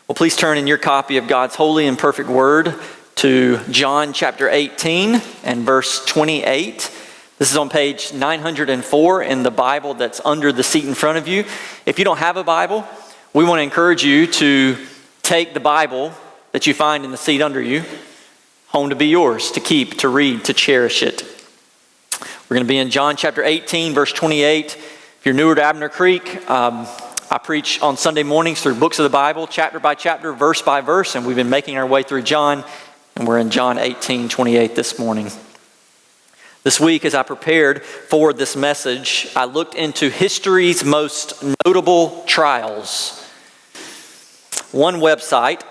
Well, please turn in your copy of God's holy and perfect word to John chapter 18 and verse 28. This is on page 904 in the Bible that's under the seat in front of you. If you don't have a Bible, we want to encourage you to take the Bible that you find in the seat under you home to be yours, to keep, to read, to cherish it. We're going to be in John chapter 18, verse 28. If you're newer to Abner Creek, I preach on Sunday mornings through books of the Bible, chapter by chapter, verse by verse, and we've been making our way through John, and we're in John 18, 28 this morning. This week, as I prepared for this message, I looked into history's most notable trials. One website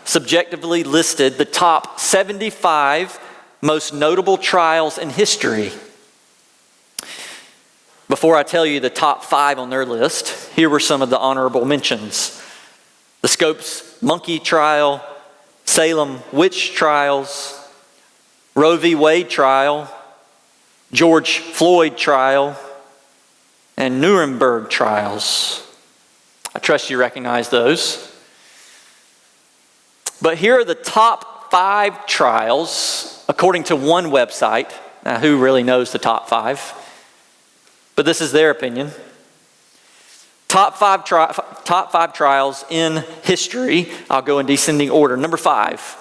subjectively listed the top 75 most notable trials in history. Before I tell you the top 5 on their list, here were some of the honorable mentions. The Scopes monkey trial, Salem witch trials, Roe v. Wade trial, George Floyd trial, and Nuremberg trials. I trust you recognize those. But here are the top 5 trials, according to one website. Now, who really knows the top 5? But this is their opinion. Top five trials in history. I'll go in descending order. Number 5,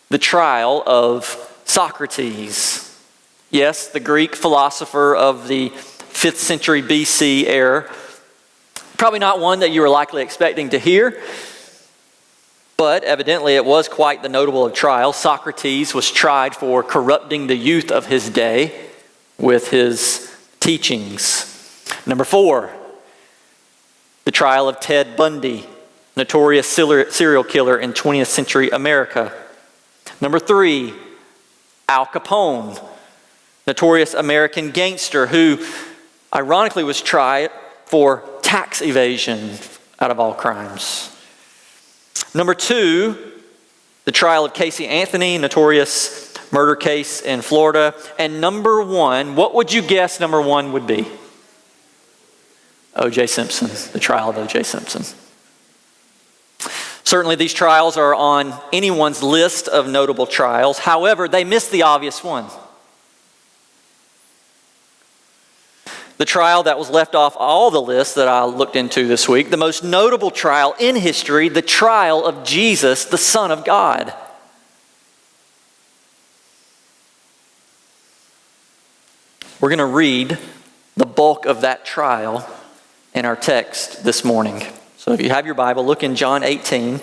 the trial of Socrates. Yes, the Greek philosopher of the 5th century BC era. Probably not one that you were likely expecting to hear, but evidently it was quite the notable of trial. Socrates was tried for corrupting the youth of his day with his teachings. Number 4, the trial of Ted Bundy, notorious serial killer in 20th century America. Number 3, Al Capone, notorious American gangster who ironically was tried for tax evasion out of all crimes. Number 2, the trial of Casey Anthony, notorious murder case in Florida. And number 1, what would you guess number 1 would be? O.J. Simpson, the trial of O.J. Simpson. Certainly these trials are on anyone's list of notable trials. However, they missed the obvious one. The trial that was left off all the lists that I looked into this week, the most notable trial in history, the trial of Jesus, the Son of God. We're going to read the bulk of that trial in our text this morning. So if you have your Bible, look in John 18,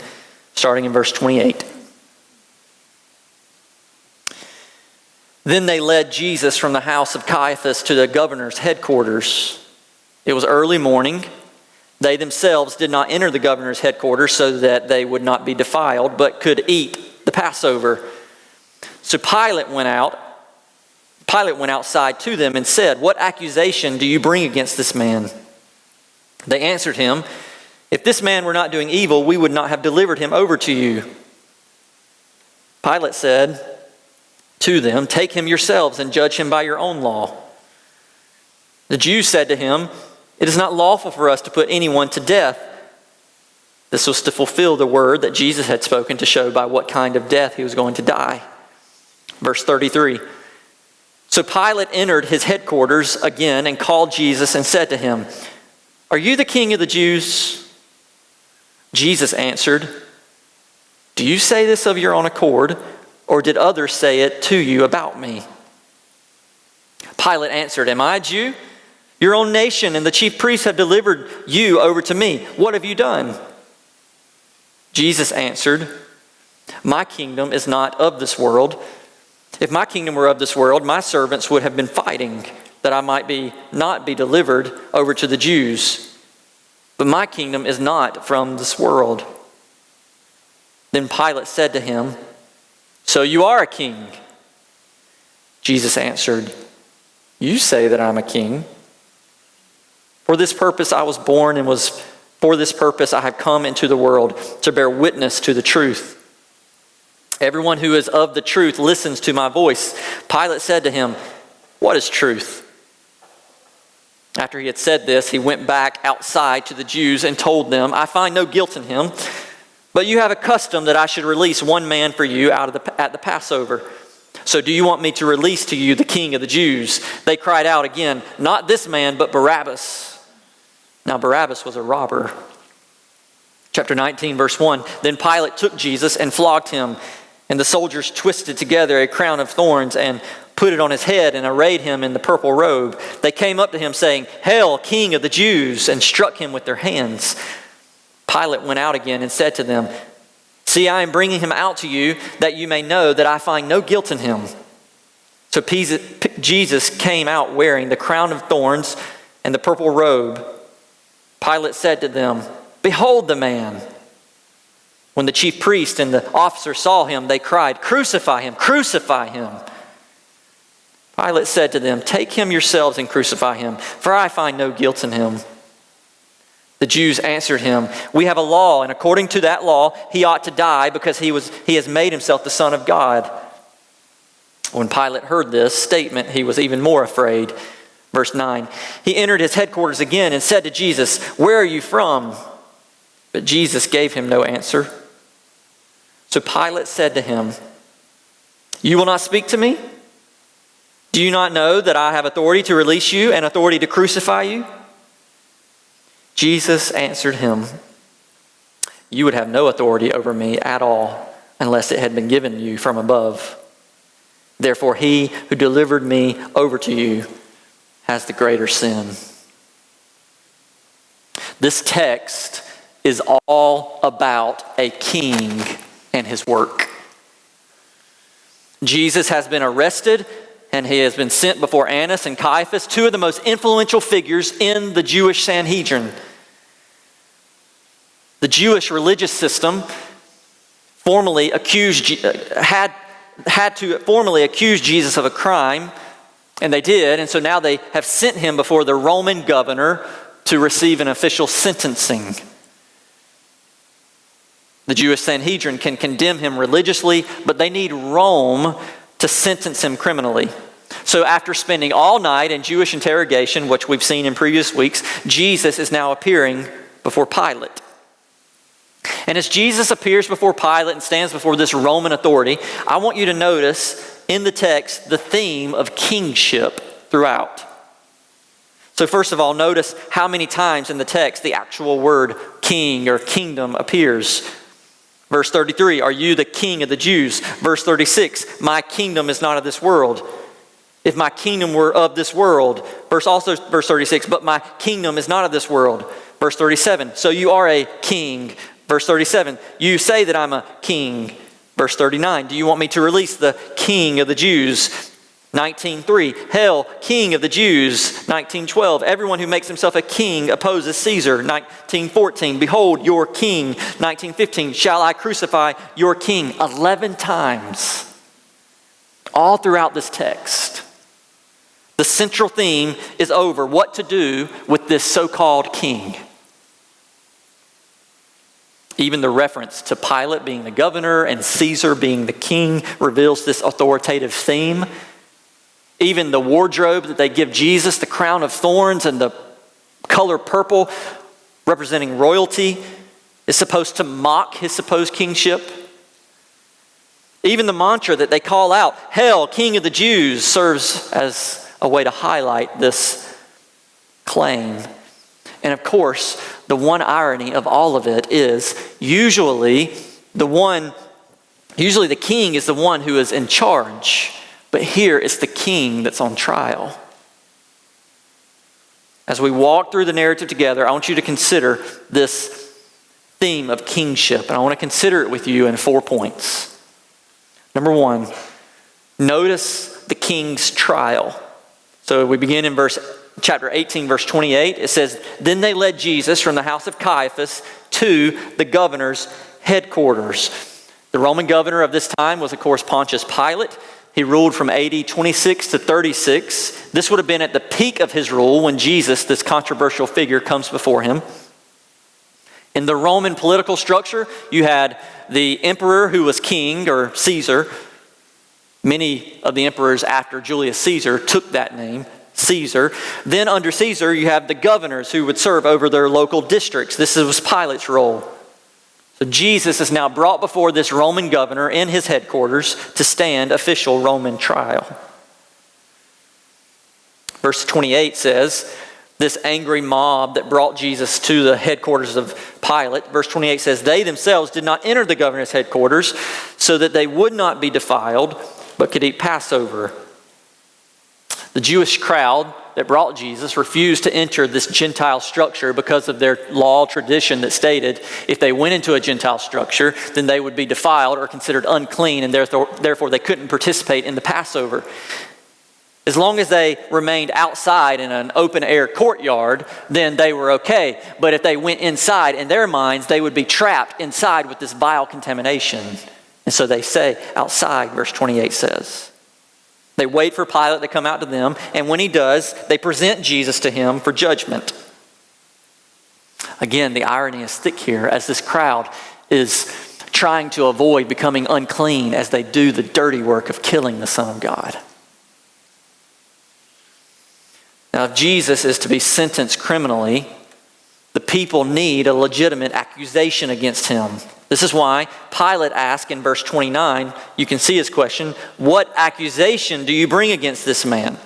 starting in verse 28. Then they led Jesus from the house of Caiaphas to the governor's headquarters. It was early morning. They themselves did not enter the governor's headquarters so that they would not be defiled, but could eat the Passover. So Pilate went outside to them and said, "What accusation do you bring against this man?" They answered him, "If this man were not doing evil, we would not have delivered him over to you." Pilate said to them, "Take him yourselves and judge him by your own law." The Jews said to him, "It is not lawful for us to put anyone to death." This was to fulfill the word that Jesus had spoken to show by what kind of death he was going to die. Verse 33. So Pilate entered his headquarters again and called Jesus and said to him, "Are you the king of the Jews?" Jesus answered, "Do you say this of your own accord, or did others say it to you about me?" Pilate answered, "Am I a Jew? Your own nation and the chief priests have delivered you over to me. What have you done?" Jesus answered, "My kingdom is not of this world. If my kingdom were of this world, my servants would have been fighting that I might not be delivered over to the Jews. But my kingdom is not from this world." Then Pilate said to him, "So you are a king?" Jesus answered, "You say that I'm a king. For this purpose I was born, and for this purpose I have come into the world, to bear witness to the truth. Everyone who is of the truth listens to my voice." Pilate said to him, "What is truth?" After he had said this, he went back outside to the Jews and told them, "I find no guilt in him. But you have a custom that I should release one man for you at the Passover. So do you want me to release to you the king of the Jews?" They cried out again, "Not this man, but Barabbas." Now Barabbas was a robber. Chapter 19, verse 1. Then Pilate took Jesus and flogged him, and the soldiers twisted together a crown of thorns and put it on his head and arrayed him in the purple robe. They came up to him saying, "Hail, King of the Jews," and struck him with their hands. Pilate went out again and said to them, "See, I am bringing him out to you that you may know that I find no guilt in him." So Jesus came out wearing the crown of thorns and the purple robe. Pilate said to them, "Behold the man." When the chief priest and the officers saw him, they cried, "Crucify him, crucify him." Pilate said to them, "Take him yourselves and crucify him, for I find no guilt in him." The Jews answered him, "We have a law, and according to that law, he ought to die because he has made himself the Son of God." When Pilate heard this statement, he was even more afraid. Verse 9, he entered his headquarters again and said to Jesus, "Where are you from?" But Jesus gave him no answer. So Pilate said to him, "You will not speak to me? Do you not know that I have authority to release you and authority to crucify you?" Jesus answered him, "You would have no authority over me at all unless it had been given you from above. Therefore, he who delivered me over to you has the greater sin." This text is all about a king and his work. Jesus has been arrested and he has been sent before Annas and Caiaphas, two of the most influential figures in the Jewish Sanhedrin. The Jewish religious system formally had to formally accuse Jesus of a crime, and they did, and so now they have sent him before the Roman governor to receive an official sentencing. The Jewish Sanhedrin can condemn him religiously, but they need Rome to sentence him criminally. So after spending all night in Jewish interrogation, which we've seen in previous weeks, Jesus is now appearing before Pilate. And as Jesus appears before Pilate and stands before this Roman authority, I want you to notice in the text the theme of kingship throughout. So first of all, notice how many times in the text the actual word king or kingdom appears. Verse 33, "Are you the king of the Jews?" Verse 36, "My kingdom is not of this world. If my kingdom were of this world." Verse 36, "But my kingdom is not of this world." Verse 37, "So you are a king." Verse 37, "You say that I'm a king." Verse 39, "Do you want me to release the king of the Jews?" 19:3, "Hail, King of the Jews." 19:12, "Everyone who makes himself a king opposes Caesar." 19:14, "Behold your king." 19:15, "Shall I crucify your king?" 11 times, all throughout this text. The central theme is over what to do with this so-called king. Even the reference to Pilate being the governor and Caesar being the king reveals this authoritative theme. Even the wardrobe that they give Jesus, the crown of thorns and the color purple representing royalty, is supposed to mock his supposed kingship. Even the mantra that they call out, "Hail, King of the Jews," serves as a way to highlight this claim. And of course, the one irony of all of it is usually the king is the one who is in charge, but here it's the king that's on trial. As we walk through the narrative together, I want you to consider this theme of kingship, and I want to consider it with you in 4 points. Number 1, notice the king's trial. So we begin in chapter 18, verse 28. It says, "Then they led Jesus from the house of Caiaphas to the governor's headquarters." The Roman governor of this time was, of course, Pontius Pilate. He ruled from AD 26 to 36. This would have been at the peak of his rule when Jesus, this controversial figure, comes before him. In the Roman political structure, you had the emperor who was king, or Caesar. Many of the emperors after Julius Caesar took that name, Caesar. Then under Caesar, you have the governors who would serve over their local districts. This was Pilate's role. So Jesus is now brought before this Roman governor in his headquarters to stand official Roman trial. Verse 28 says, this angry mob that brought Jesus to the headquarters of Pilate, verse 28 says, they themselves did not enter the governor's headquarters so that they would not be defiled, but could eat Passover. The Jewish crowd that brought Jesus refused to enter this Gentile structure because of their law tradition that stated if they went into a Gentile structure, then they would be defiled or considered unclean, and therefore they couldn't participate in the Passover. As long as they remained outside in an open air courtyard, then they were okay. But if they went inside, in their minds, they would be trapped inside with this vile contamination. And so they say outside, verse 28 says. They wait for Pilate to come out to them, and when he does, they present Jesus to him for judgment. Again, the irony is thick here as this crowd is trying to avoid becoming unclean as they do the dirty work of killing the Son of God. Now, if Jesus is to be sentenced criminally, the people need a legitimate accusation against him. This is why Pilate asked in verse 29, you can see his question, what accusation do you bring against this man?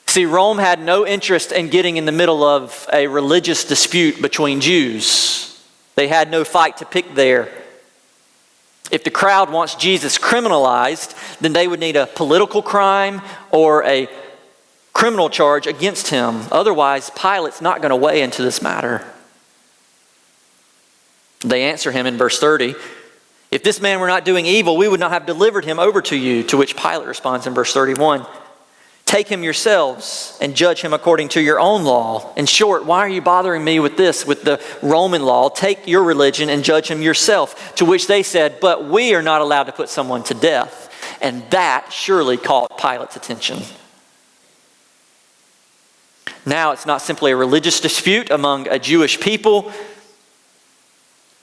See, Rome had no interest in getting in the middle of a religious dispute between Jews. They had no fight to pick there. If the crowd wants Jesus criminalized, then they would need a political crime or a criminal charge against him. Otherwise, Pilate's not going to weigh into this matter. They answer him in verse 30, if this man were not doing evil, we would not have delivered him over to you. To which Pilate responds in verse 31, take him yourselves and judge him according to your own law. In short, why are you bothering me with this, with the Roman law? Take your religion and judge him yourself. To which they said, but we are not allowed to put someone to death. And that surely caught Pilate's attention. Now it's not simply a religious dispute among a Jewish people.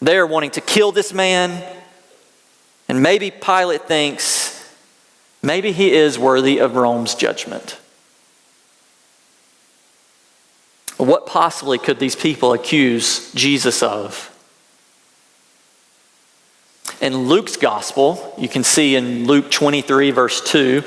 They're wanting to kill this man. And maybe Pilate thinks, maybe he is worthy of Rome's judgment. What possibly could these people accuse Jesus of? In Luke's gospel, you can see in Luke 23 verse 2,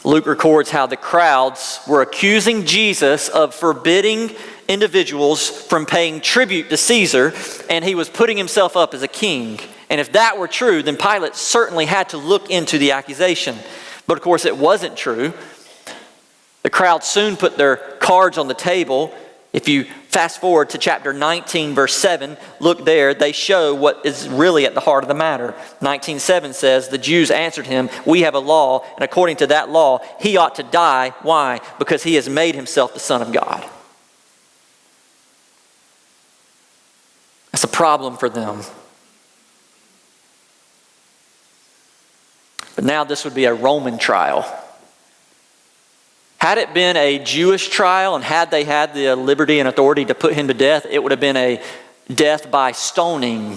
Luke records how the crowds were accusing Jesus of forbidding individuals from paying tribute to Caesar, and he was putting himself up as a king. And if that were true, then Pilate certainly had to look into the accusation. But of course, it wasn't true. The crowd soon put their cards on the table. If you fast forward to chapter 19, verse 7, look there, they show what is really at the heart of the matter. 19:7 says, the Jews answered him, we have a law, and according to that law, he ought to die. Why? Because he has made himself the Son of God. That's a problem for them. But now this would be a Roman trial. Had it been a Jewish trial and had they had the liberty and authority to put him to death, it would have been a death by stoning.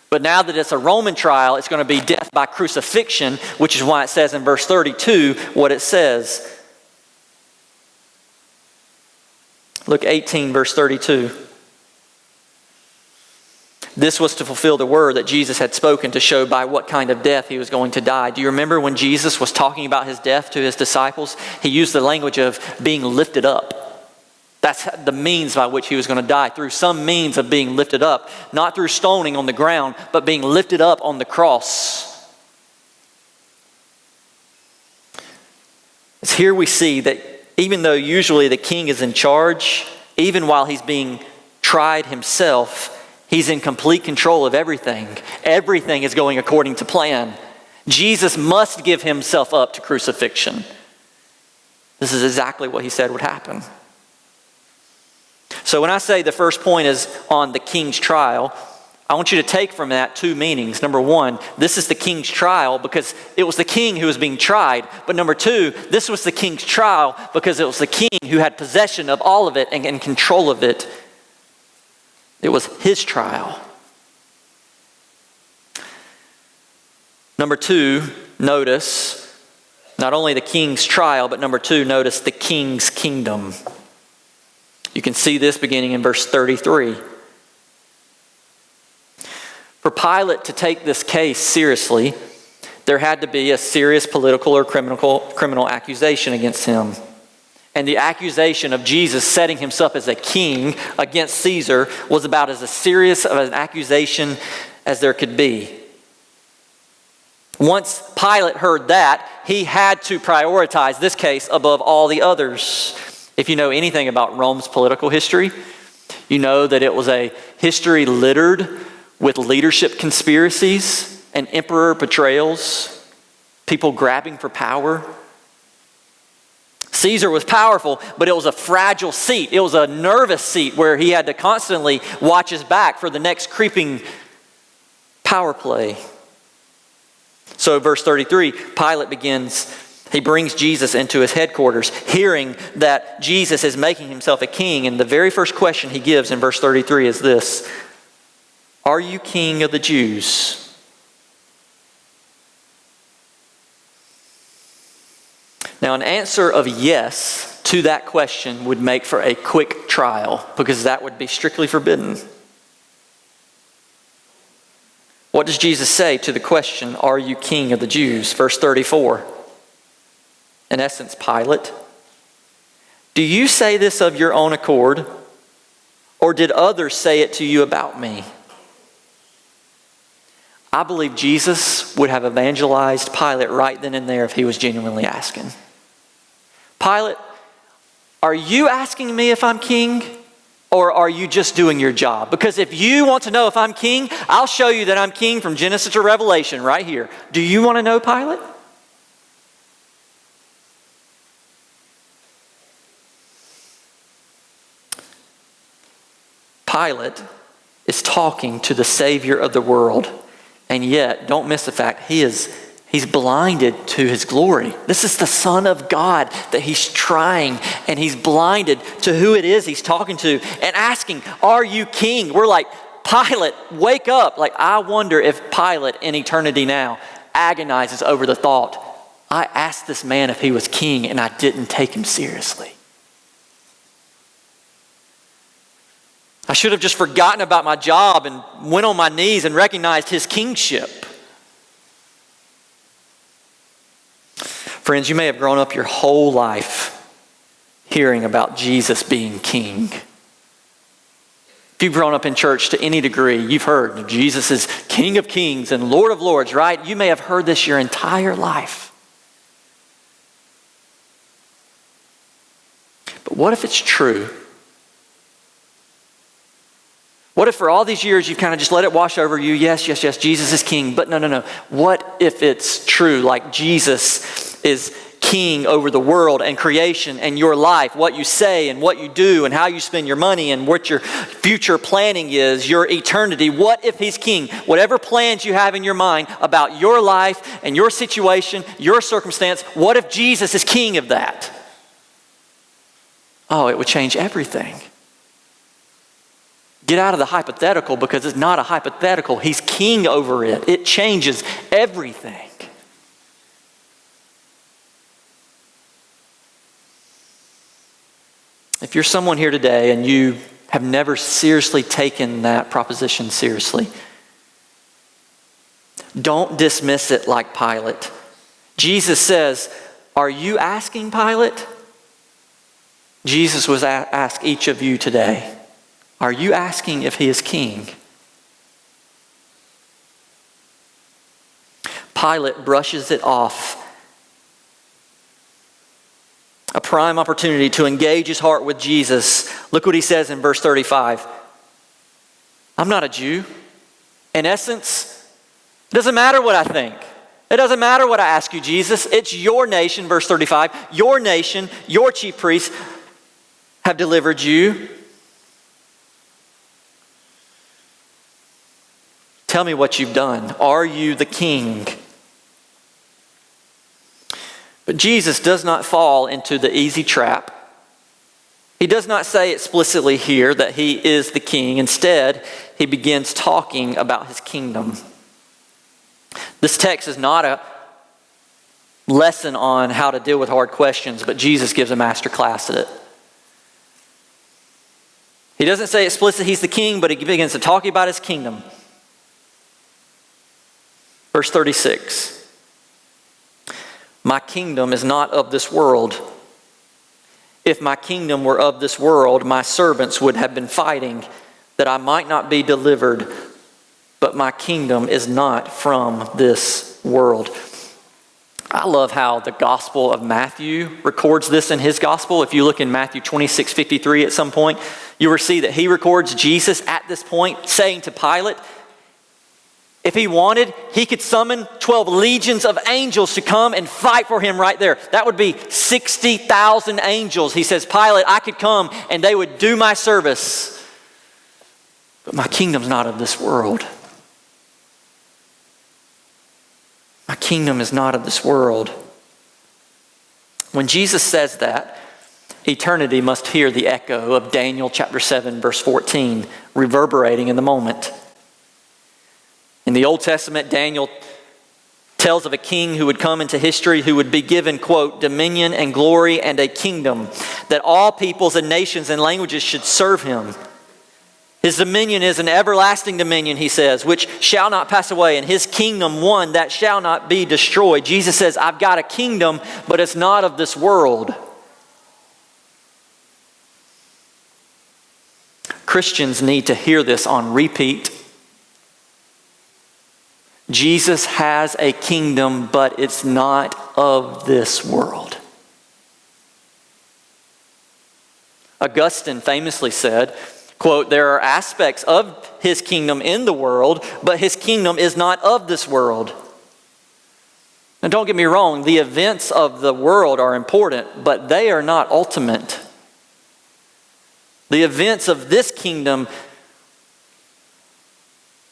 But now that it's a Roman trial, it's going to be death by crucifixion, which is why it says in verse 32 what it says. Look, 18 verse 32. This was to fulfill the word that Jesus had spoken to show by what kind of death he was going to die. Do you remember when Jesus was talking about his death to his disciples? He used the language of being lifted up. That's the means by which he was going to die, through some means of being lifted up. Not through stoning on the ground, but being lifted up on the cross. It's here we see that even though usually the king is in charge, even while he's being tried himself, he's in complete control of everything. Everything is going according to plan. Jesus must give himself up to crucifixion. This is exactly what he said would happen. So when I say the first point is on the king's trial, I want you to take from that two meanings. Number one, this is the king's trial because it was the king who was being tried. But number two, this was the king's trial because it was the king who had possession of all of it and control of it. It was his trial. Number two, notice not only the king's trial, but number two, notice the king's kingdom. You can see this beginning in verse 33. For Pilate to take this case seriously, there had to be a serious political or criminal accusation against him. And the accusation of Jesus setting himself as a king against Caesar was about as serious of an accusation as there could be. Once Pilate heard that, he had to prioritize this case above all the others. If you know anything about Rome's political history, you know that it was a history littered with leadership conspiracies and emperor betrayals, people grabbing for power. Caesar was powerful, but it was a fragile seat. It was a nervous seat where he had to constantly watch his back for the next creeping power play. So verse 33, Pilate he brings Jesus into his headquarters, hearing that Jesus is making himself a king. And the very first question he gives in verse 33 is this: "Are you king of the Jews?" Now, an answer of yes to that question would make for a quick trial, because that would be strictly forbidden. What does Jesus say to the question, "Are you king of the Jews?" Verse 34. In essence, Pilate, "Do you say this of your own accord, or did others say it to you about me?" I believe Jesus would have evangelized Pilate right then and there if he was genuinely asking. "Pilate, are you asking me if I'm king, or are you just doing your job? Because if you want to know if I'm king, I'll show you that I'm king from Genesis to Revelation right here. Do you want to know, Pilate?" Pilate is talking to the Savior of the world, and yet, don't miss the fact, he's blinded to his glory. This is the Son of God that he's trying, and he's blinded to who it is he's talking to and asking, "Are you king?" We're like, "Pilate, wake up." Like, I wonder if Pilate in eternity now agonizes over the thought, I asked this man if he was king and I didn't take him seriously. I should have just forgotten about my job and went on my knees and recognized his kingship. Friends, you may have grown up your whole life hearing about Jesus being king. If you've grown up in church to any degree, you've heard Jesus is King of Kings and Lord of Lords, right? You may have heard this your entire life. But what if it's true? What if for all these years you've kind of just let it wash over you? Yes, Jesus is king. But no. What if it's true, like Jesus is king over the world and creation and your life, what you say and what you do and how you spend your money and what your future planning is, your eternity? What if he's king? Whatever plans you have in your mind about your life and your situation, your circumstance, what if Jesus is king of that? Oh, it would change everything. Get out of the hypothetical, because it's not a hypothetical. He's king over it. It changes everything. If you're someone here today and you have never seriously taken that proposition seriously, don't dismiss it like Pilate. Jesus says, "Are you asking, Pilate?" Jesus was ask each of you today, are you asking if he is king? Pilate brushes it off. A prime opportunity to engage his heart with Jesus. Look what he says in verse 35. "I'm not a Jew. In essence, it doesn't matter what I think. It doesn't matter what I ask you, Jesus. It's your nation," verse 35. "Your nation, your chief priests have delivered you. Tell me what you've done. Are you the king?" But Jesus does not fall into the easy trap. He does not say explicitly here that he is the king. Instead, he begins talking about his kingdom. This text is not a lesson on how to deal with hard questions, but Jesus gives a master class at it. He doesn't say explicitly he's the king, but he begins to talk about his kingdom. Verse 36. My kingdom is not of this world. If my kingdom were of this world, my servants would have been fighting that I might not be delivered. But my kingdom is not from this world. I love how the Gospel of Matthew records this in his Gospel. If you look in Matthew 26:53 at some point, you will see that he records Jesus at this point saying to Pilate, if he wanted, he could summon 12 legions of angels to come and fight for him right there. That would be 60,000 angels. He says, Pilate, I could come and they would do my service. But my kingdom's not of this world. My kingdom is not of this world. When Jesus says that, eternity must hear the echo of Daniel chapter 7, verse 14, reverberating in the moment. In the Old Testament, Daniel tells of a king who would come into history who would be given, quote, dominion and glory and a kingdom, that all peoples and nations and languages should serve him. His dominion is an everlasting dominion, he says, which shall not pass away, and his kingdom one that shall not be destroyed. Jesus says, I've got a kingdom, but it's not of this world. Christians need to hear this on repeat. Jesus has a kingdom, but it's not of this world. Augustine famously said, quote, there are aspects of his kingdom in the world, but his kingdom is not of this world. And don't get me wrong, the events of the world are important, but they are not ultimate. The events of this kingdom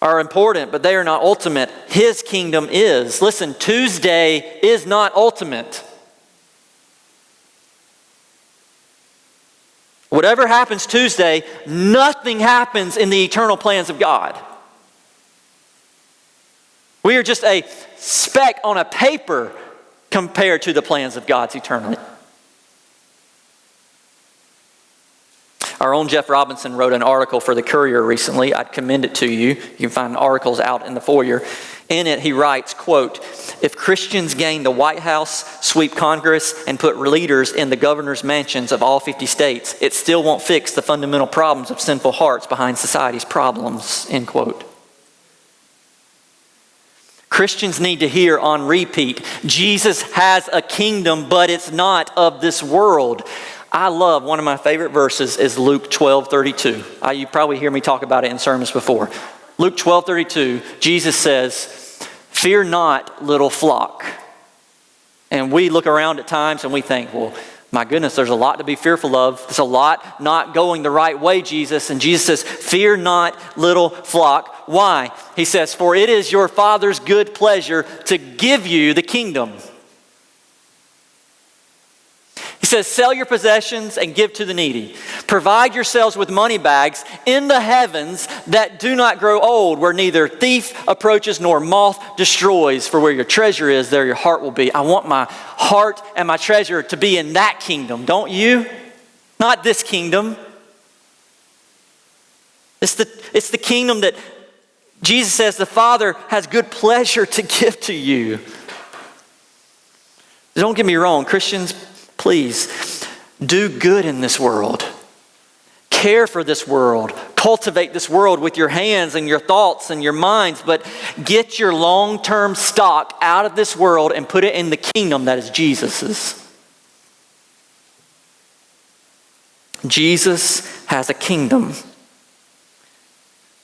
are important, but they are not ultimate. His kingdom is. Listen, Tuesday is not ultimate. Whatever happens Tuesday, nothing happens in the eternal plans of God. We are just a speck on a paper compared to the plans of God's eternity. Our own Jeff Robinson wrote an article for the Courier recently. I'd commend it to you. You can find articles out in the foyer. In it, he writes, quote, if Christians gain the White House, sweep Congress, and put leaders in the governor's mansions of all 50 states, it still won't fix the fundamental problems of sinful hearts behind society's problems, end quote. Christians need to hear on repeat, Jesus has a kingdom, but it's not of this world. I love, one of my favorite verses is Luke 12:32. You probably hear me talk about it in sermons before. Luke 12:32, Jesus says, fear not, little flock. And we look around at times and we think, well, my goodness, there's a lot to be fearful of. There's a lot not going the right way, Jesus. And Jesus says, fear not, little flock. Why? He says, for it is your Father's good pleasure to give you the kingdom. He says, sell your possessions and give to the needy. Provide yourselves with money bags in the heavens that do not grow old, where neither thief approaches nor moth destroys. For where your treasure is, there your heart will be. I want my heart and my treasure to be in that kingdom, don't you? Not this kingdom. It's the kingdom that Jesus says the Father has good pleasure to give to you. Don't get me wrong, Christians, please do good in this world. Care for this world. Cultivate this world with your hands and your thoughts and your minds, but get your long-term stock out of this world and put it in the kingdom that is Jesus's. Jesus has a kingdom,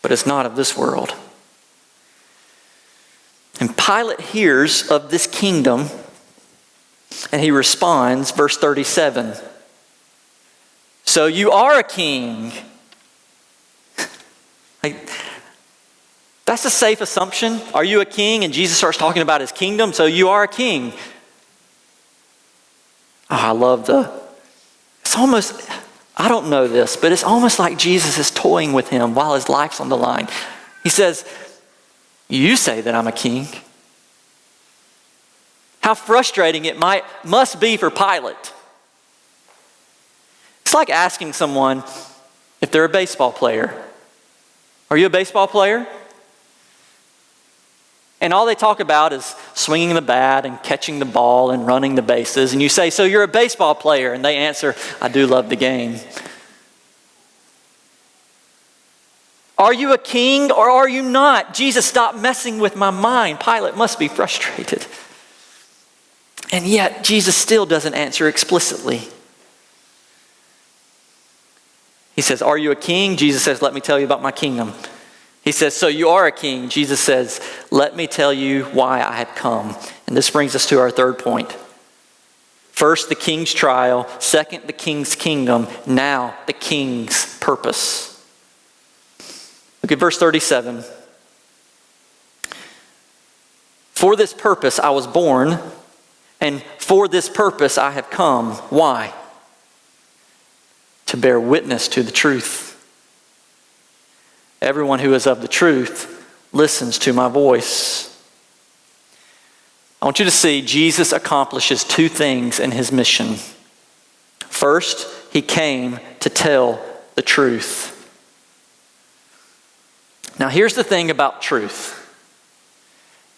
but it's not of this world. And Pilate hears of this kingdom, and he responds, verse 37. So you are a king. That's a safe assumption. Are you a king? And Jesus starts talking about his kingdom, so you are a king. Oh, I love it's almost, I don't know this, but it's almost like Jesus is toying with him while his life's on the line. He says, you say that I'm a king. How frustrating it must be for Pilate. It's like asking someone if they're a baseball player. Are you a baseball player? And all they talk about is swinging the bat and catching the ball and running the bases. And you say, so you're a baseball player? And they answer, I do love the game. Are you a king or are you not? Jesus, stop messing with my mind. Pilate must be frustrated. And yet, Jesus still doesn't answer explicitly. He says, are you a king? Jesus says, let me tell you about my kingdom. He says, so you are a king. Jesus says, let me tell you why I have come. And this brings us to our third point. First, the king's trial. Second, the king's kingdom. Now, the king's purpose. Look at verse 37. For this purpose I was born, and for this purpose I have come. Why? To bear witness to the truth. Everyone who is of the truth listens to my voice. I want you to see Jesus accomplishes two things in his mission. First, he came to tell the truth. Now, here's the thing about truth.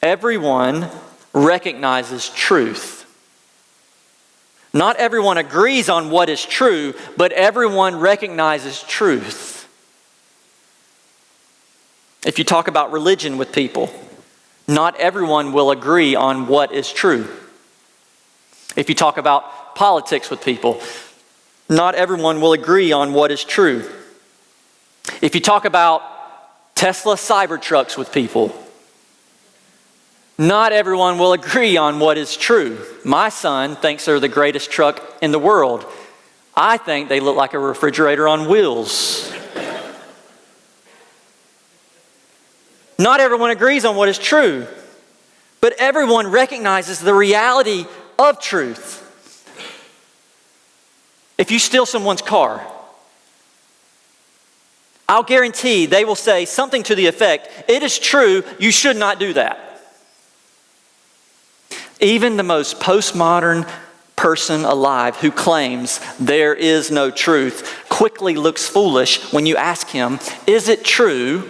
Everyone recognizes truth. Not everyone agrees on what is true, but everyone recognizes truth. If you talk about religion with people, not everyone will agree on what is true. If you talk about politics with people, not everyone will agree on what is true. If you talk about Tesla Cybertrucks with people, not everyone will agree on what is true. My son thinks they're the greatest truck in the world. I think they look like a refrigerator on wheels. Not everyone agrees on what is true, but everyone recognizes the reality of truth. If you steal someone's car, I'll guarantee they will say something to the effect, it is true, you should not do that. Even the most postmodern person alive who claims there is no truth quickly looks foolish when you ask him, is it true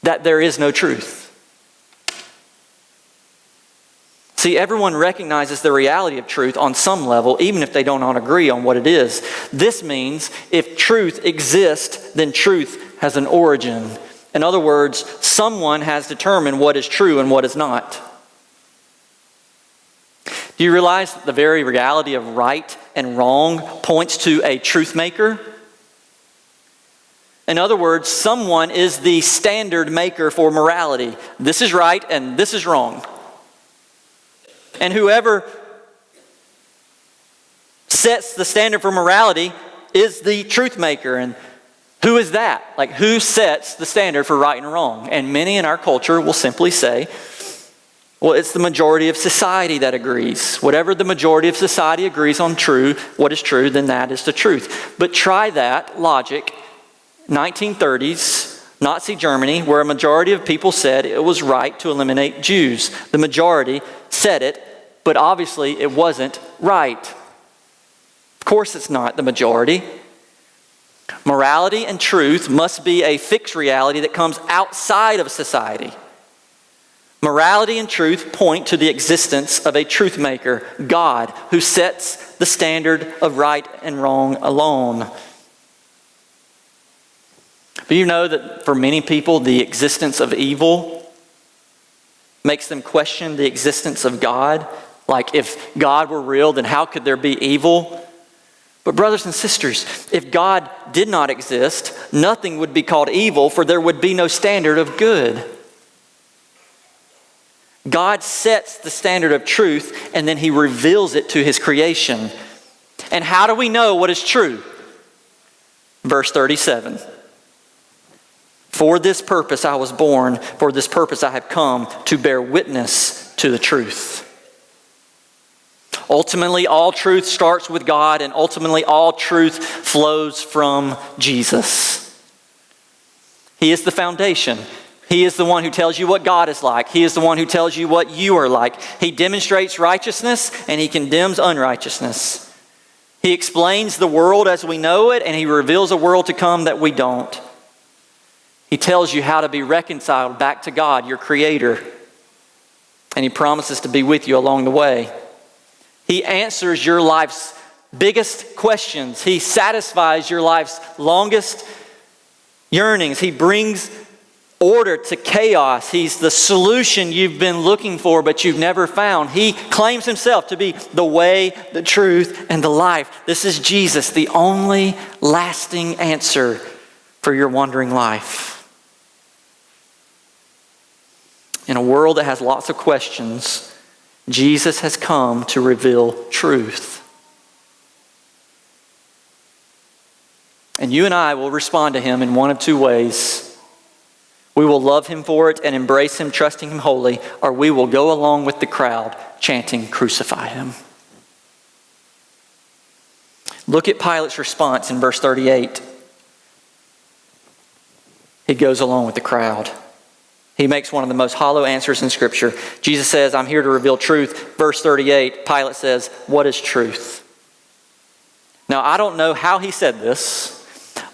that there is no truth? See, everyone recognizes the reality of truth on some level, even if they don't all agree on what it is. This means if truth exists, then truth has an origin. In other words, someone has determined what is true and what is not. Do you realize that the very reality of right and wrong points to a truth maker? In other words, someone is the standard maker for morality. This is right and this is wrong. And whoever sets the standard for morality is the truth maker. And who is that? Like, who sets the standard for right and wrong? And many in our culture will simply say, well, it's the majority of society that agrees. Whatever the majority of society agrees on true, what is true, then that is the truth. But try that logic, 1930s, Nazi Germany, where a majority of people said it was right to eliminate Jews. The majority said it, but obviously it wasn't right. Of course it's not the majority. Morality and truth must be a fixed reality that comes outside of society. Morality and truth point to the existence of a truth maker, God, who sets the standard of right and wrong alone. But you know that for many people, the existence of evil makes them question the existence of God. Like, if God were real, then how could there be evil? But brothers and sisters, if God did not exist, nothing would be called evil, for there would be no standard of good. God sets the standard of truth, and then he reveals it to his creation. And how do we know what is true? Verse 37. For this purpose I was born, for this purpose I have come, to bear witness to the truth. Ultimately, all truth starts with God, and ultimately all truth flows from Jesus. He is the foundation. He is the one who tells you what God is like. He is the one who tells you what you are like. He demonstrates righteousness and he condemns unrighteousness. He explains the world as we know it, and he reveals a world to come that we don't. He tells you how to be reconciled back to God, your Creator. and he promises to be with you along the way. He answers your life's biggest questions. He satisfies your life's longest yearnings. He brings order to chaos. He's the solution you've been looking for but you've never found. He claims himself to be the way, the truth, and the life. This is Jesus, the only lasting answer for your wandering life. In a world that has lots of questions, Jesus has come to reveal truth. And you and I will respond to him in one of two ways. We will love him for it and embrace him, trusting him wholly, or we will go along with the crowd, chanting, "Crucify him." Look at Pilate's response in verse 38. He goes along with the crowd. He makes one of the most hollow answers in Scripture. Jesus says, "I'm here to reveal truth." Verse 38, Pilate says, "What is truth?" Now, I don't know how he said this,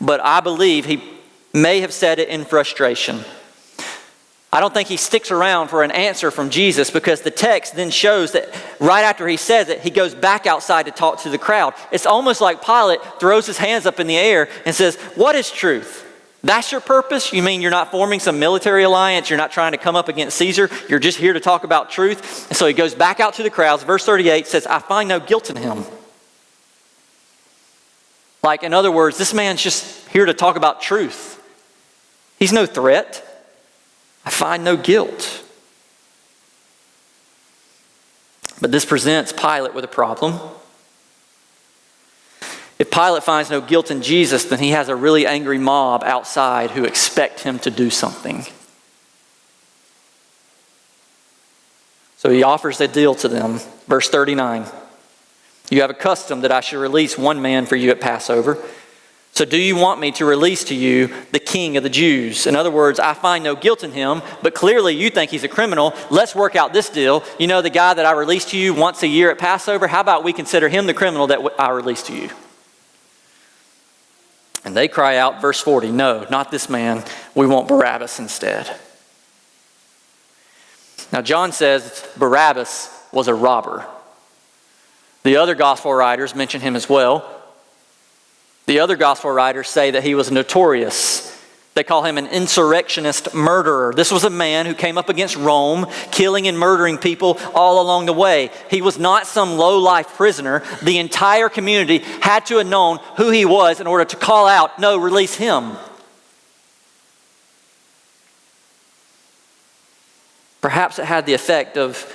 but I believe he may have said it in frustration. I don't think he sticks around for an answer from Jesus, because the text then shows that right after he says it, he goes back outside to talk to the crowd. It's almost like Pilate throws his hands up in the air and says, "What is truth? That's your purpose? You mean you're not forming some military alliance? You're not trying to come up against Caesar? You're just here to talk about truth?" And so he goes back out to the crowds. Verse 38 says, "I find no guilt in him." Like, in other words, this man's just here to talk about truth. He's no threat. I find no guilt. But this presents Pilate with a problem. If Pilate finds no guilt in Jesus, then he has a really angry mob outside who expect him to do something. So he offers a deal to them. Verse 39. "You have a custom that I should release one man for you at Passover. So do you want me to release to you the King of the Jews?" In other words, I find no guilt in him, but clearly you think he's a criminal. Let's work out this deal. You know the guy that I release to you once a year at Passover? How about we consider him the criminal that I release to you? And they cry out, verse 40, "No, not this man. We want Barabbas instead." Now John says Barabbas was a robber. The other gospel writers mention him as well. The other gospel writers say that he was notorious. They call him an insurrectionist murderer. This was a man who came up against Rome, killing and murdering people all along the way. He was not some low-life prisoner. The entire community had to have known who he was in order to call out, "No, release him." Perhaps it had the effect of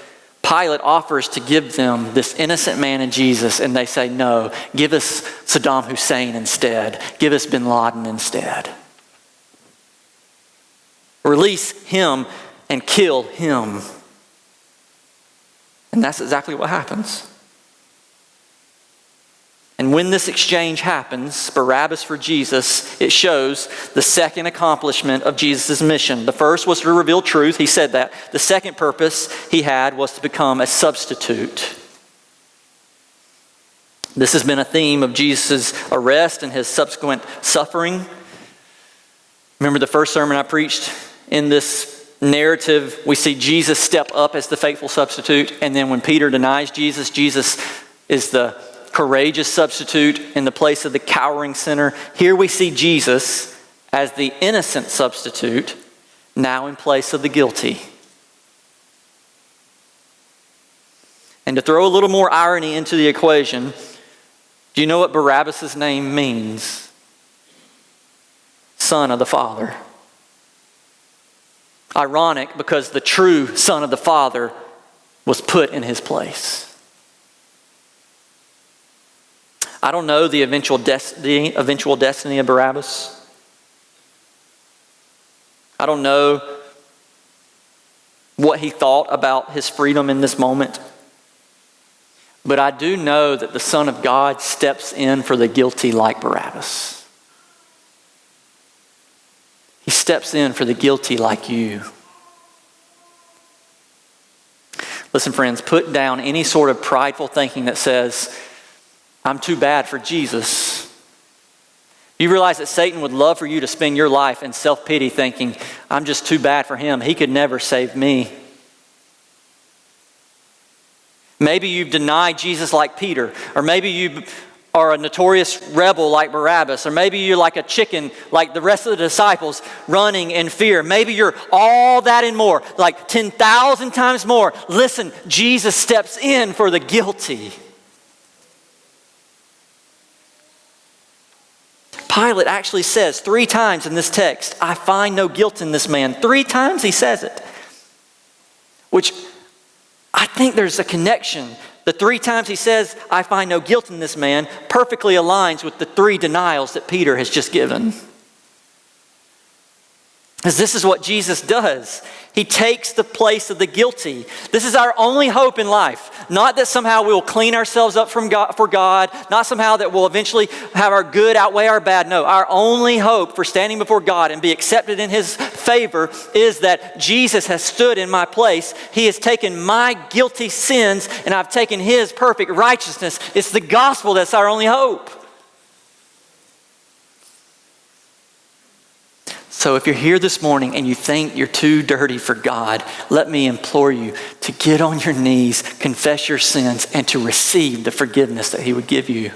Pilate offers to give them this innocent man in Jesus, and they say, "No, give us Saddam Hussein instead. Give us bin Laden instead. Release him and kill him." And that's exactly what happens. And when this exchange happens, Barabbas for Jesus, it shows the second accomplishment of Jesus' mission. The first was to reveal truth. He said that. The second purpose he had was to become a substitute. This has been a theme of Jesus' arrest and his subsequent suffering. Remember the first sermon I preached? In this narrative, we see Jesus step up as the faithful substitute. And then when Peter denies Jesus, Jesus is the courageous substitute in the place of the cowering sinner. Here we see Jesus as the innocent substitute, now in place of the guilty. And to throw a little more irony into the equation, do you know what Barabbas' name means? Son of the Father. Ironic, because the true Son of the Father was put in his place. I don't know the eventual destiny of Barabbas. I don't know what he thought about his freedom in this moment. But I do know that the Son of God steps in for the guilty like Barabbas. He steps in for the guilty like you. Listen, friends, put down any sort of prideful thinking that says, "I'm too bad for Jesus." You realize that Satan would love for you to spend your life in self-pity thinking, "I'm just too bad for him. He could never save me." Maybe you've denied Jesus like Peter, or maybe you are a notorious rebel like Barabbas, or maybe you're like a chicken like the rest of the disciples running in fear. Maybe you're all that and more, like 10,000 times more. Listen, Jesus steps in for the guilty. Pilate actually says 3 times in this text, I find no guilt in this man. 3 times he says it, which I think there's a connection. The 3 times he says, I find no guilt in this man, perfectly aligns with the 3 denials that Peter has just given. Because this is what Jesus does. He takes the place of the guilty. This is our only hope in life. Not that somehow we will clean ourselves up for God. Not somehow that we'll eventually have our good outweigh our bad. No, our only hope for standing before God and be accepted in His favor is that Jesus has stood in my place. He has taken my guilty sins and I've taken His perfect righteousness. It's the gospel that's our only hope. So if you're here this morning and you think you're too dirty for God, let me implore you to get on your knees, confess your sins, and to receive the forgiveness that He would give you.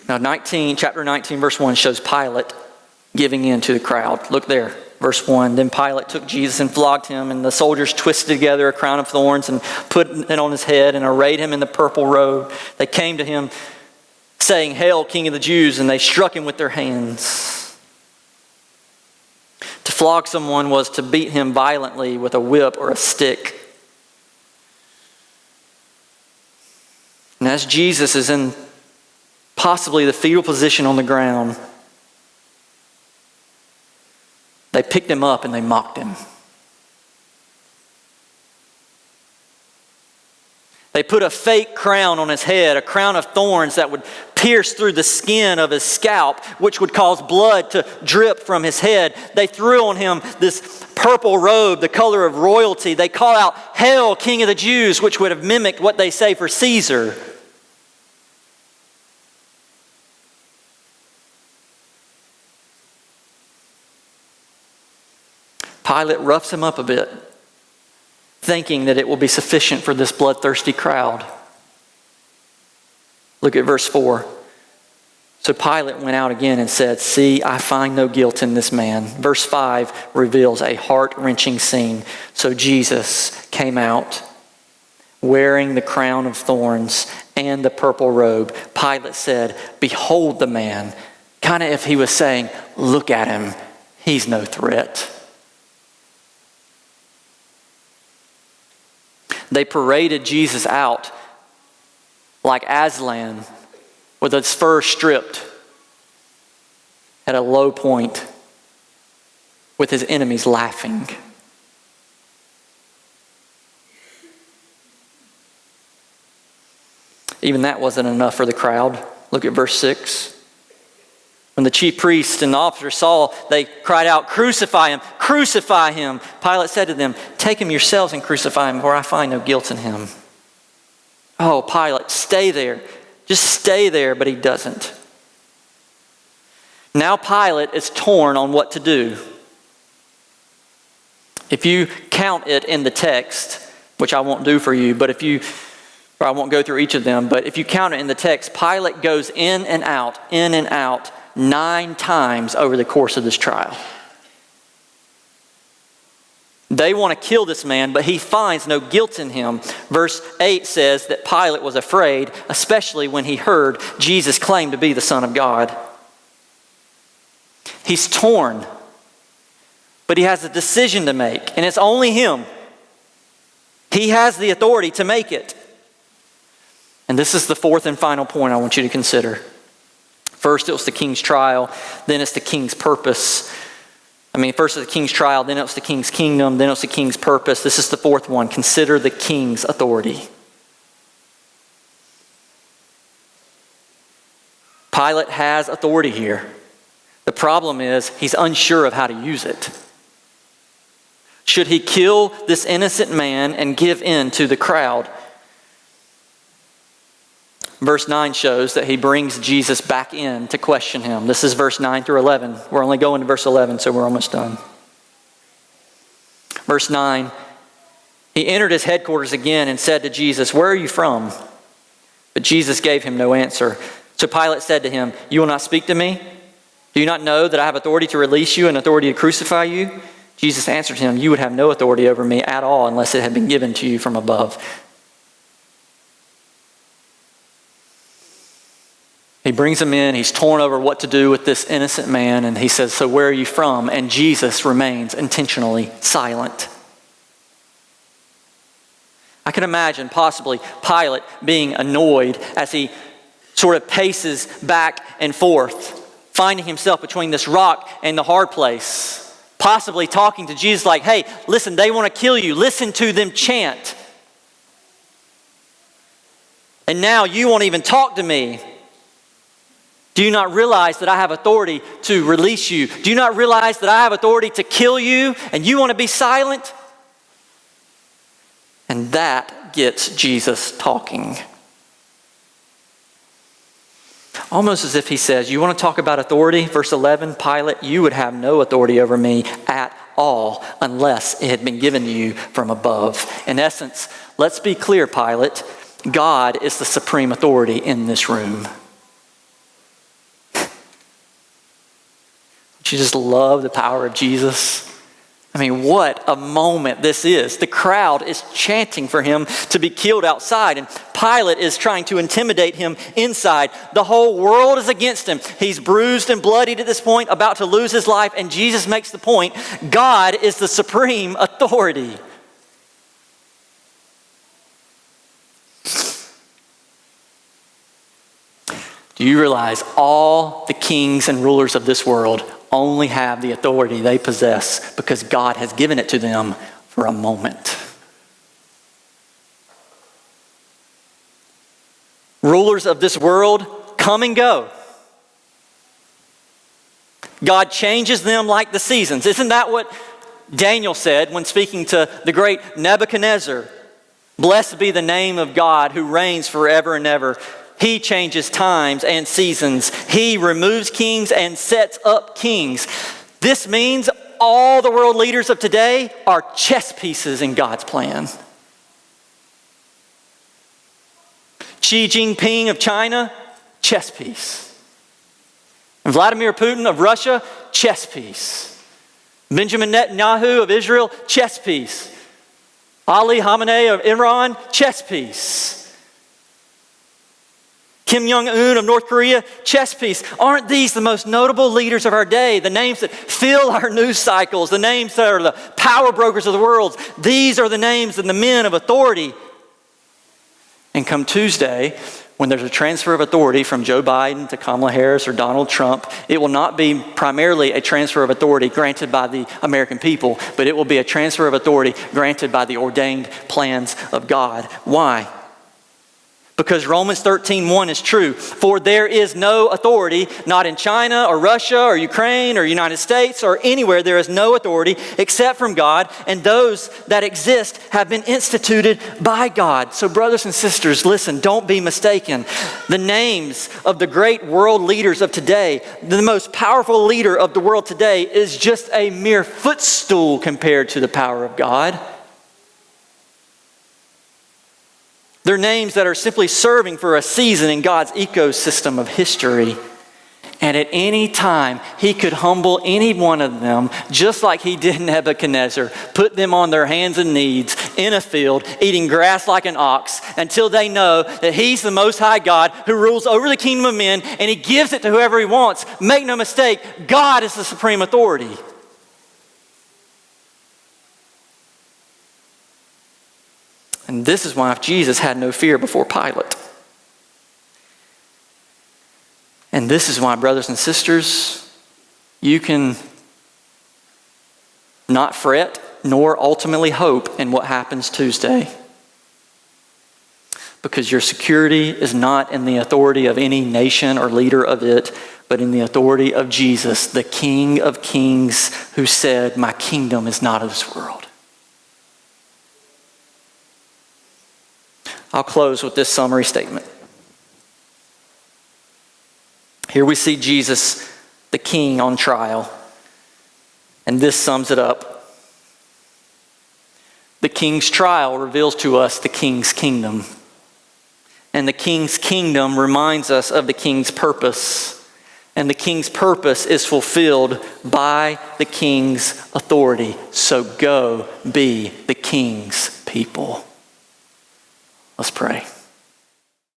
Now chapter 19, verse 1 shows Pilate giving in to the crowd. Look there, verse 1. Then Pilate took Jesus and flogged him, and the soldiers twisted together a crown of thorns and put it on his head and arrayed him in the purple robe. They came to him saying, Hail, King of the Jews, and they struck him with their hands. To flog someone was to beat him violently with a whip or a stick. And as Jesus is in possibly the fetal position on the ground, they picked him up and they mocked him. They put a fake crown on his head, a crown of thorns that would pierce through the skin of his scalp, which would cause blood to drip from his head. They threw on him this purple robe, the color of royalty. They call out, Hail, King of the Jews, which would have mimicked what they say for Caesar. Pilate roughs him up a bit, thinking that it will be sufficient for this bloodthirsty crowd. Look at verse 4. So Pilate went out again and said, See, I find no guilt in this man. Verse 5 reveals a heart-wrenching scene. So Jesus came out wearing the crown of thorns and the purple robe. Pilate said, Behold the man. Kind of if he was saying, Look at him. He's no threat. They paraded Jesus out like Aslan with his fur stripped at a low point with his enemies laughing. Even that wasn't enough for the crowd. Look at verse 6. When the chief priests and the officers saw, they cried out, Crucify him, crucify him. Pilate said to them, Take him yourselves and crucify him, for I find no guilt in him. Oh, Pilate, stay there. Just stay there, but he doesn't. Now Pilate is torn on what to do. If you count it in the text, which I won't do for you, or I won't go through each of them, but if you count it in the text, Pilate goes in and out 9 times over the course of this trial. They want to kill this man, but he finds no guilt in him. Verse 8 says that Pilate was afraid, especially when he heard Jesus claim to be the Son of God. He's torn, but he has a decision to make, and it's only him. He has the authority to make it. And this is the fourth and final point I want you to consider. First, it was the king's trial. Then it's the king's purpose. First it's the king's trial, then it's the king's kingdom, then it's the king's purpose. This is the fourth one. Consider the king's authority. Pilate has authority here. The problem is he's unsure of how to use it. Should he kill this innocent man and give in to the crowd? Verse 9 shows that he brings Jesus back in to question him. This is verse 9 through 11. We're only going to verse 11, so we're almost done. Verse 9, he entered his headquarters again and said to Jesus, "Where are you from?" But Jesus gave him no answer. So Pilate said to him, "You will not speak to me? Do you not know that I have authority to release you and authority to crucify you?" Jesus answered him, "You would have no authority over me at all unless it had been given to you from above." He brings him in. He's torn over what to do with this innocent man. And he says, "So where are you from?" And Jesus remains intentionally silent. I can imagine possibly Pilate being annoyed as he sort of paces back and forth, finding himself between this rock and the hard place, possibly talking to Jesus like, "Hey, listen, they want to kill you. Listen to them chant. And now you won't even talk to me. Do you not realize that I have authority to release you? Do you not realize that I have authority to kill you and you want to be silent?" And that gets Jesus talking. Almost as if he says, "You want to talk about authority?" Verse 11, "Pilate, you would have no authority over me at all unless it had been given to you from above." In essence, let's be clear, Pilate, God is the supreme authority in this room. Don't you just love the power of Jesus? I mean, what a moment this is. The crowd is chanting for him to be killed outside, and Pilate is trying to intimidate him inside. The whole world is against him. He's bruised and bloodied at this point, about to lose his life, and Jesus makes the point, God is the supreme authority. Do you realize all the kings and rulers of this world only have the authority they possess because God has given it to them for a moment? Rulers of this world come and go. God changes them like the seasons. Isn't that what Daniel said when speaking to the great Nebuchadnezzar? "Blessed be the name of God who reigns forever and ever. He changes times and seasons. He removes kings and sets up kings." This means all the world leaders of today are chess pieces in God's plan. Xi Jinping of China, chess piece. Vladimir Putin of Russia, chess piece. Benjamin Netanyahu of Israel, chess piece. Ali Khamenei of Iran, chess piece. Kim Jong-un of North Korea, chess piece. Aren't these the most notable leaders of our day? The names that fill our news cycles, the names that are the power brokers of the world. These are the names and the men of authority. And come Tuesday, when there's a transfer of authority from Joe Biden to Kamala Harris or Donald Trump, it will not be primarily a transfer of authority granted by the American people, but it will be a transfer of authority granted by the ordained plans of God. Why? Because Romans 13:1 is true. "For there is no authority, not in China or Russia or Ukraine or United States or anywhere, there is no authority except from God, and those that exist have been instituted by God." So brothers and sisters, listen, don't be mistaken. The names of the great world leaders of today, the most powerful leader of the world today, is just a mere footstool compared to the power of God. They're names that are simply serving for a season in God's ecosystem of history. And at any time, he could humble any one of them, just like he did Nebuchadnezzar, put them on their hands and knees in a field, eating grass like an ox, until they know that he's the Most High God who rules over the kingdom of men, and he gives it to whoever he wants. Make no mistake, God is the supreme authority. And this is why Jesus had no fear before Pilate. And this is why, brothers and sisters, you can not fret nor ultimately hope in what happens Tuesday. Because your security is not in the authority of any nation or leader of it, but in the authority of Jesus, the King of Kings, who said, "My kingdom is not of this world." I'll close with this summary statement. Here we see Jesus, the King, on trial. And this sums it up. The king's trial reveals to us the king's kingdom. And the king's kingdom reminds us of the king's purpose. And the king's purpose is fulfilled by the king's authority. So go be the king's people. Let's pray.